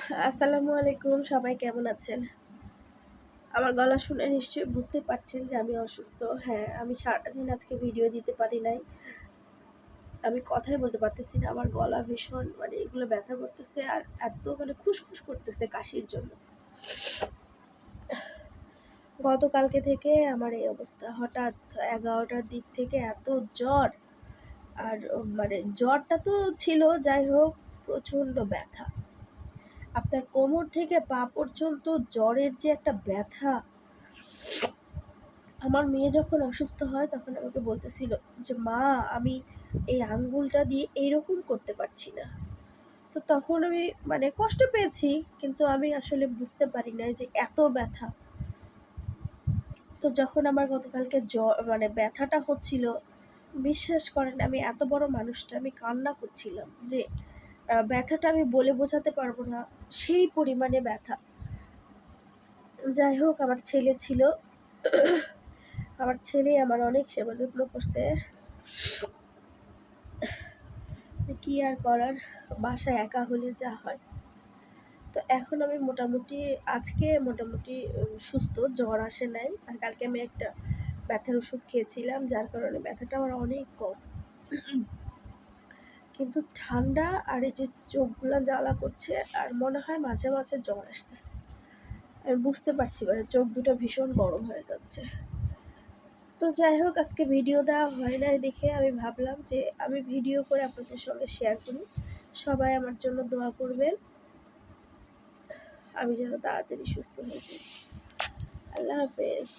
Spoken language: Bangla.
আসসালামু আলাইকুম, সবাই কেমন আছেন? আমার গলা শুনে নিশ্চয়ই বুঝতে পারছেন যে আমি অসুস্থ। হ্যাঁ, আমি সারাদিন আজকে ভিডিও দিতে পারি নাই। আমি কথাই বলতে পারতেছি না। আমার গলা ভীষণ এগুলো ব্যথা করতেছে আর এত খুসখুস করতেছে কাশির জন্য। গতকালকে থেকে আমার এই অবস্থা। হঠাৎ 11টার দিক থেকে এত জ্বর আর জ্বরটা তো ছিল, যাই হোক প্রচণ্ড ব্যথা। আপনার কোমর থেকে পা পর্যন্ত জ্বরের যে একটা ব্যথা। আমার মেয়ে যখন অসুস্থ হয় তখন আমাকে বলতেছিল যে মা, আমি এই আঙ্গুলটা দিয়ে এইরকম করতে পারছি না। তো তখন আমি কষ্ট পেয়েছি, কিন্তু আমি আসলে বুঝতে পারি নাই যে এত ব্যথা। তো যখন আমার গতকালকে জ্বর ব্যথাটা হচ্ছিল, বিশ্বাস করেন আমি এত বড় মানুষটা আমি কান্না করছিলাম যে ব্যথাটা আমি বলে বোঝাতে পারবো না, সেই পরিমাণে ব্যথা। যাই হোক, আমার ছেলে ছিল, আমার ছেলে আমার অনেক সেবা যত্ন করছে। কি আর করার, বাসায় একা হলে যা হয়। তো এখন আমি আজকে মোটামুটি সুস্থ, জ্বর আসে নাই। আর কালকে আমি একটা ব্যথার ওষুধ খেয়েছিলাম, যার কারণে ব্যথাটা আমার অনেক কম। কিন্তু ঠান্ডা আর এই যে চোখগুলো জ্বালা করছে, আর মনে হয় মাঝে মাঝে জ্বর আসতেছে। আমি বুঝতে পারছি চোখ দুটো ভীষণ গরম হয়ে যাচ্ছে। তো যাই হোক, আজকে ভিডিও দেওয়া হয় নাই দেখে আমি ভাবলাম যে আমি ভিডিও করে আপনাদের সঙ্গে শেয়ার করি। সবাই আমার জন্য দোয়া করবেন, আমি যেন তাড়াতাড়ি সুস্থ হয়ে যাই। আল্লাহ হাফেজ।